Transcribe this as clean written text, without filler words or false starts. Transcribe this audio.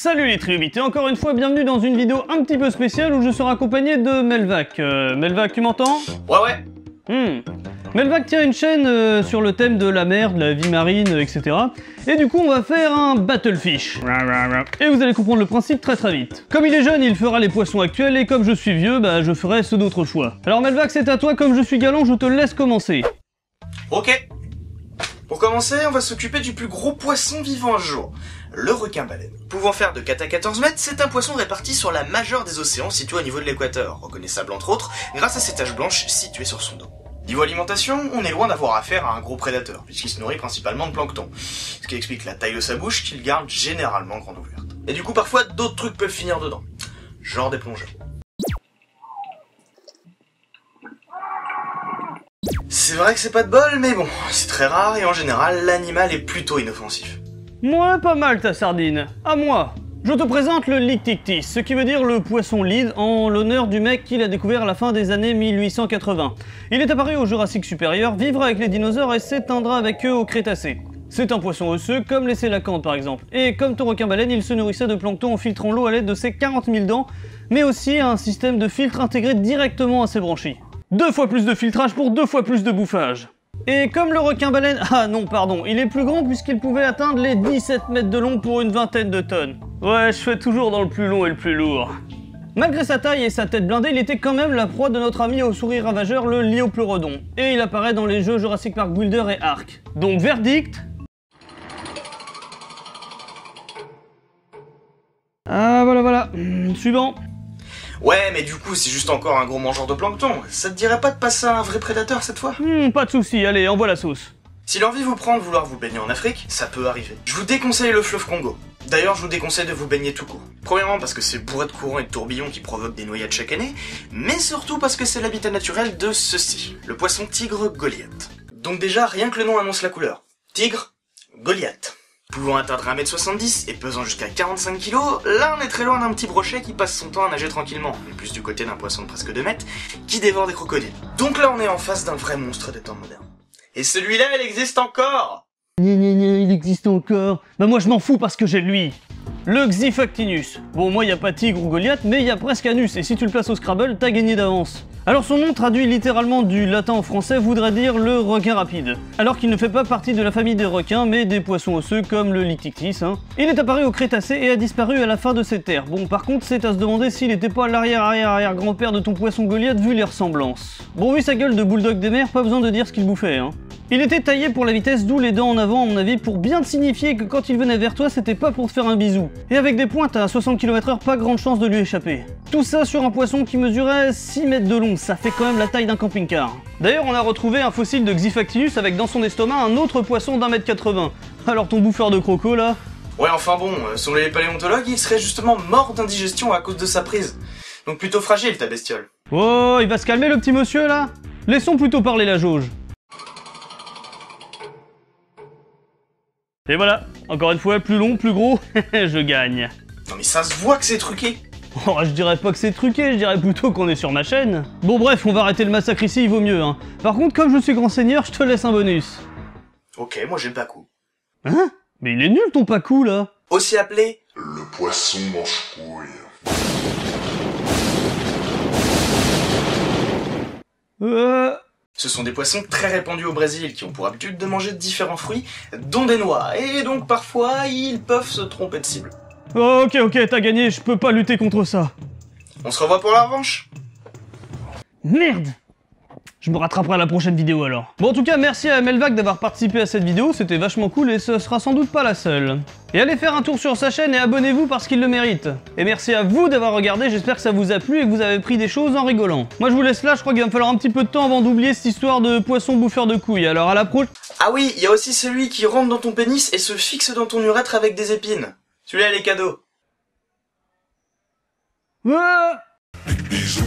Salut les triobites, et encore une fois, bienvenue dans une vidéo un petit peu spéciale où je serai accompagné de Melvac. Melvac, tu m'entends? Ouais. Melvac tient une chaîne sur le thème de la mer, de la vie marine, etc. Et du coup, on va faire un Battlefish. Et vous allez comprendre le principe très vite. Comme il est jeune, il fera les poissons actuels, et comme je suis vieux, bah je ferai ceux d'autres choix. Alors Melvac, c'est à toi, comme je suis galant, je te laisse commencer. Ok. Pour commencer, on va s'occuper du plus gros poisson vivant à ce jour, le requin-baleine. Pouvant faire de 4 à 14 mètres, c'est un poisson réparti sur la majeure des océans situés au niveau de l'équateur, reconnaissable entre autres grâce à ses taches blanches situées sur son dos. Niveau alimentation, on est loin d'avoir affaire à un gros prédateur, puisqu'il se nourrit principalement de plancton, ce qui explique la taille de sa bouche qu'il garde généralement grande ouverte. Et du coup parfois d'autres trucs peuvent finir dedans, genre des plongeurs. C'est vrai que c'est pas de bol, mais bon, c'est très rare et en général l'animal est plutôt inoffensif. Moi, pas mal ta sardine. À moi. Je te présente le Lictictis, ce qui veut dire le poisson lead, en l'honneur du mec qui l'a découvert à la fin des années 1880. Il est apparu au Jurassique supérieur, vivra avec les dinosaures et s'éteindra avec eux au Crétacé. C'est un poisson osseux, comme les sélacantes par exemple. Et comme ton requin-baleine, il se nourrissait de plancton en filtrant l'eau à l'aide de ses 40 000 dents, mais aussi un système de filtre intégré directement à ses branchies. 2 fois plus de filtrage pour 2 fois plus de bouffage. Et comme le requin-baleine... Ah non, pardon, il est plus grand puisqu'il pouvait atteindre les 17 mètres de long pour une vingtaine de tonnes. Ouais, je fais toujours dans le plus long et le plus lourd. Malgré sa taille et sa tête blindée, il était quand même la proie de notre ami au sourire ravageur, le Liopleurodon. Et il apparaît dans les jeux Jurassic Park Builder et Ark. Donc verdict... Ah voilà. Suivant. Ouais, mais du coup, c'est juste encore un gros mangeur de plancton. Ça te dirait pas de passer à un vrai prédateur cette fois? Pas de soucis, allez, envoie la sauce. Si l'envie vous prend de vouloir vous baigner en Afrique, ça peut arriver. Je vous déconseille le fleuve Congo. D'ailleurs, je vous déconseille de vous baigner tout court. Premièrement parce que c'est bourré de courants et de tourbillons qui provoquent des noyades chaque année, mais surtout parce que c'est l'habitat naturel de ceci, le poisson tigre Goliath. Donc déjà, rien que le nom annonce la couleur. Tigre, Goliath. Pouvant atteindre 1m70 et pesant jusqu'à 45 kg, là on est très loin d'un petit brochet qui passe son temps à nager tranquillement, mais plus du côté d'un poisson de presque 2 mètres qui dévore des crocodiles. Donc là on est en face d'un vrai monstre des temps modernes. Et celui-là il existe encore! Il existe encore. Bah moi je m'en fous parce que j'ai lui. Le Xifactinus. Bon, moi y a pas tigre ou Goliath, mais y a presque anus, et si tu le places au Scrabble, t'as gagné d'avance. Alors son nom, traduit littéralement du latin au français, voudrait dire le requin rapide. Alors qu'il ne fait pas partie de la famille des requins, mais des poissons osseux comme le Lictictis. Il est apparu au Crétacé et a disparu à la fin de ces terres. Bon, par contre, c'est à se demander s'il était pas l'arrière-arrière-arrière-grand-père de ton poisson Goliath vu les ressemblances. Bon, vu sa gueule de bulldog des mers, pas besoin de dire ce qu'il bouffait, Il était taillé pour la vitesse, d'où les dents en avant à mon avis, pour bien te signifier que quand il venait vers toi, c'était pas pour te faire un bisou. Et avec des pointes à 60 km/h, pas grande chance de lui échapper. Tout ça sur un poisson qui mesurait 6 mètres de long, ça fait quand même la taille d'un camping-car. D'ailleurs, on a retrouvé un fossile de Xifactinus avec dans son estomac un autre poisson d'1,80 m. Alors ton bouffeur de croco là... Ouais, enfin bon, selon les paléontologues, il serait justement mort d'indigestion à cause de sa prise. Donc plutôt fragile ta bestiole. Oh, il va se calmer le petit monsieur là? Laissons plutôt parler la jauge. Et voilà, encore une fois, plus long, plus gros, je gagne. Non mais ça se voit que c'est truqué. Oh, je dirais pas que c'est truqué, je dirais plutôt qu'on est sur ma chaîne. Bon bref, on va arrêter le massacre ici, il vaut mieux, Par contre, comme je suis grand seigneur, je te laisse un bonus. Ok, moi j'aime pas coup. Hein? Mais il est nul ton pacou, là. Aussi appelé... Le poisson mange-couille. Ce sont des poissons très répandus au Brésil qui ont pour habitude de manger différents fruits, dont des noix, et donc parfois ils peuvent se tromper de cible. Oh, ok, t'as gagné, je peux pas lutter contre ça. On se revoit pour la revanche? Merde! Je me rattraperai à la prochaine vidéo alors. Bon, en tout cas, merci à Melvac d'avoir participé à cette vidéo, c'était vachement cool et ce sera sans doute pas la seule. Et allez faire un tour sur sa chaîne et abonnez-vous parce qu'il le mérite. Et merci à vous d'avoir regardé, j'espère que ça vous a plu et que vous avez pris des choses en rigolant. Moi je vous laisse là, je crois qu'il va me falloir un petit peu de temps avant d'oublier cette histoire de poisson bouffeur de couilles, alors à la prochaine. Ah oui, il y a aussi celui qui rentre dans ton pénis et se fixe dans ton urètre avec des épines. Celui-là, il est cadeau. Ouais. Bisous.